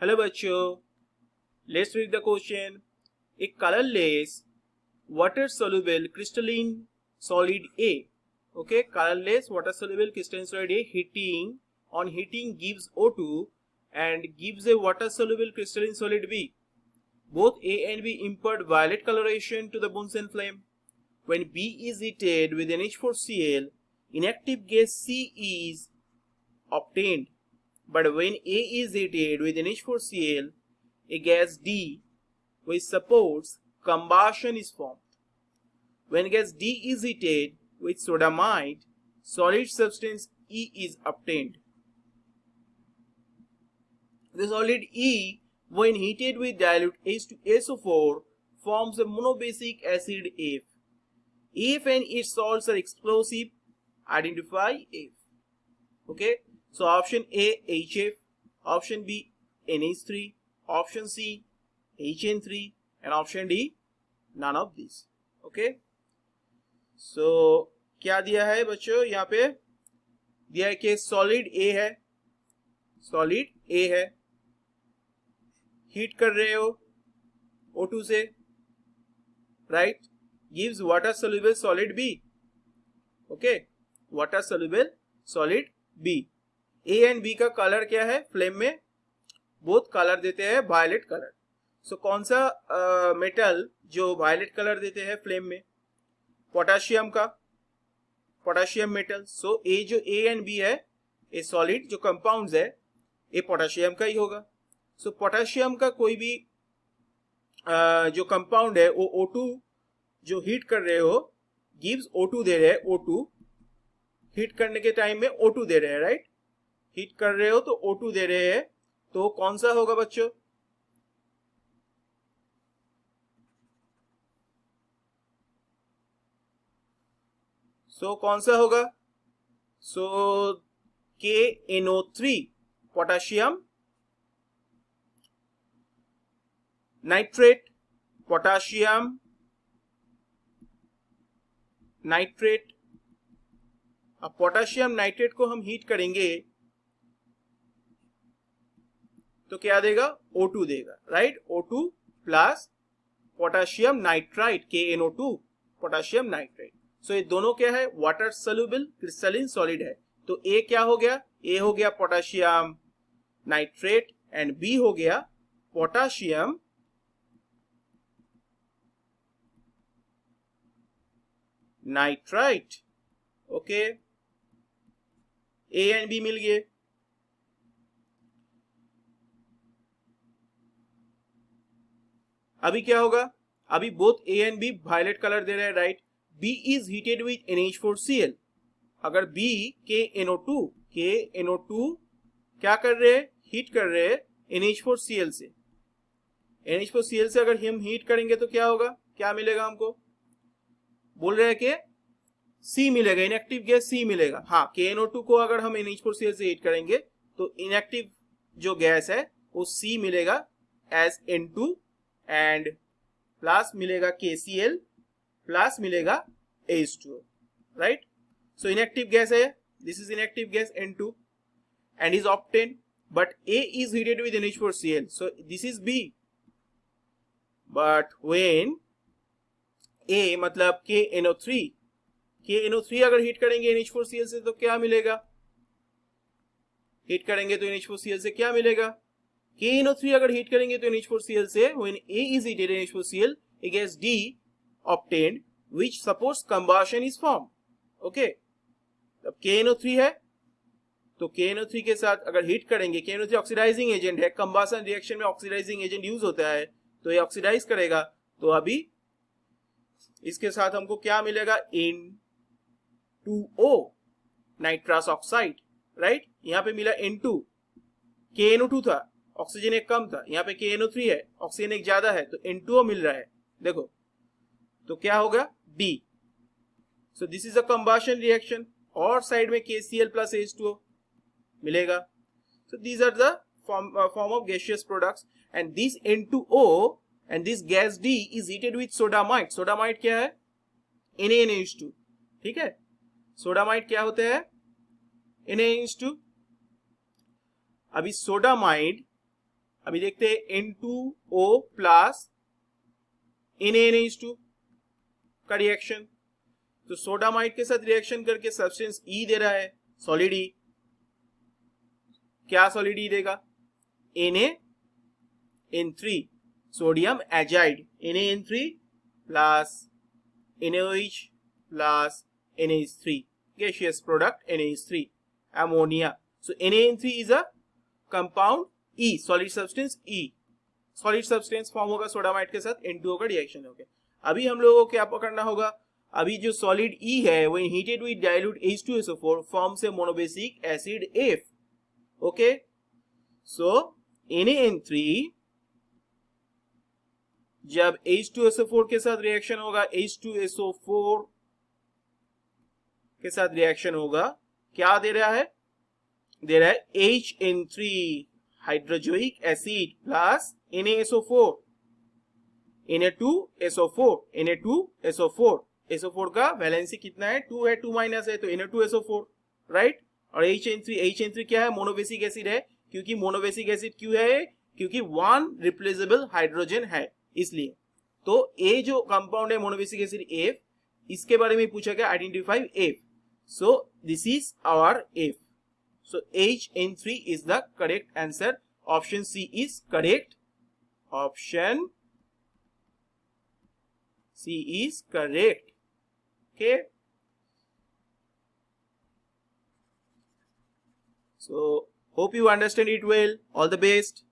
Hello बच्चों, let's read the question. A colorless water soluble crystalline solid A. Okay, colorless water soluble crystalline solid A heating gives O2 and gives a water soluble crystalline solid B. Both A and B impart violet coloration to the Bunsen flame. When B is heated with NH4Cl, inactive gas C is obtained. But when A is heated with NH4Cl, a gas D which supports combustion is formed. When gas D is heated with sodamide, solid substance E is obtained. The solid E, when heated with dilute H2SO4, forms a monobasic acid F. F and its salts are explosive. Identify F. Okay, so option A HF, option B NH3, option C HN3 and option D none of these. Okay, so क्या दिया है बच्चों, यहाँ पे दिया है कि solid ए है, सॉलिड ए है, हीट कर रहे हो O2 से, right, gives water soluble solid B. Okay, water soluble solid B. A and B का कलर क्या है फ्लेम में, बोथ कलर देते हैं वायलेट कलर. सो कौन सा मेटल जो वायलेट कलर देते हैं फ्लेम में, पोटाशियम का, पोटाशियम मेटल. सो ए जो ए एंड बी है, ए सॉलिड जो कंपाउंड्स है, ये पोटाशियम का ही होगा. सो पोटाशियम का कोई भी जो कंपाउंड है वो O2 जो हीट कर रहे हो गिव्स O2 दे रहे हैं. O2 हीट करने के टाइम में O2 दे रहे हैं, राइट, हीट कर रहे हो तो O2 दे रहे हैं. तो कौन सा होगा बच्चों, सो कौन सा होगा, so KNO3 potassium nitrate, potassium nitrate. अब पोटाशियम नाइट्रेट को हम हीट करेंगे तो क्या देगा, O2 देगा, right, O2 plus potassium nitrite KNO2 potassium nitrite. So ये दोनों क्या है, वाटर सोल्यूबल क्रिस्टलिन सॉलिड है. तो ए क्या हो गया, ए हो गया पोटाशियम नाइट्रेट एंड बी हो गया potassium nitrite. Okay, A and B मिल गए. अभी क्या होगा, अभी both A and B violet colour दे रहे हैं, right. B is heated with NH4Cl. अगर बी KNO2 क्या कर रहे हैं, हीट कर रहे हैं NH4Cl से. NH4Cl से अगर हम हीट करेंगे तो क्या होगा, क्या मिलेगा हमको, बोल रहे हैं कि C मिलेगा, इनएक्टिव गैस C मिलेगा. हाँ, KNO2 को अगर हम NH4Cl से हीट करेंगे तो इनएक्टिव जो गैस है वो C मिलेगा एज N2 एंड प्लस मिलेगा KCl प्लस मिलेगा H2O, राइट. सो इनएक्टिव गैस है, this is inactive gas N2 and is obtained, but A is heated with NH4Cl, so this is B. But when A मतलब KNO3 अगर heat करेंगे NH4Cl से तो क्या मिलेगा, हीट करेंगे तो NH4Cl से क्या मिलेगा, KNO3 अगर हीट करेंगे तो NH4Cl से, when A is heated NH4Cl, a gas D obtained which supports combustion is formed. Okay, अब KNO3 है तो KNO3 के साथ अगर हीट करेंगे, KNO3 ऑक्सीडाइजिंग एजेंट है, कंबशन रिएक्शन में ऑक्सीडाइजिंग एजेंट यूज होता है, तो ये ऑक्सीडाइज करेगा. तो अभी इसके साथ हमको क्या मिलेगा, N2O नाइट्रस ऑक्साइड, राइट. यहाँ पे मिला N2, KNO2 था, ऑक्सीजन एक कम था, यहाँ पे KNO3 है, ऑक्सीजन एक ज्यादा है, तो N2O मिल रहा है. देखो तो क्या होगा, D. So this is a combustion reaction, और साइड में KCl प्लस H2O मिलेगा. So these are the form of gaseous products and this N2O and this gas D is heated with sodamide. Sodamide क्या है, NaNH2, ठीक है. Sodamide क्या होते हैं, NaNH2. अभी सोडामाइड अभी देखते हैं N2O प्लस NaNH2 का रिएक्शन। तो सोडामाइड के साथ रिएक्शन करके सब्सटेंस E दे रहा है, सॉलिड E। क्या सॉलिड E देगा? NaN3 sodium azide, NaN3 plus NaOH plus NaH3 gaseous product NaH3 ammonia. So NaN3 is a compound E, solid substance E, solid substance form होगा sodamide के साथ N2O का reaction होगा। अभी हम लोगों को क्या पकड़ना होगा? अभी जो सॉलिड E है वो heated with dilute H2SO4 forms a monobasic acid F। Okay, so NaN3 जब H2SO4 के साथ रिएक्शन होगा, H2SO4 के साथ रिएक्शन होगा, क्या दे रहा है? दे रहा है HN3 hydrazoic acid plus NaSO4, Na2SO4, Na2SO4, SO4 का वैलेंसी कितना है? 2 है, 2 माइनस है, तो Na2SO4, राइट। और HN3 क्या है? मोनोबेसिक एसिड है। क्योंकि मोनोबेसिक एसिड क्यों है? क्योंकि वन रिप्लेसेबल हाइड्रोजन है, इसलिए। तो ए जो कंपाउंड है मोनोबेसिक एसिड F, इसके बारे में पूछा गया, identify F। So this is our F। So HN3 is the correct answer. Option C is correct. Option C is correct. Okay. So hope you understand it well. All the best.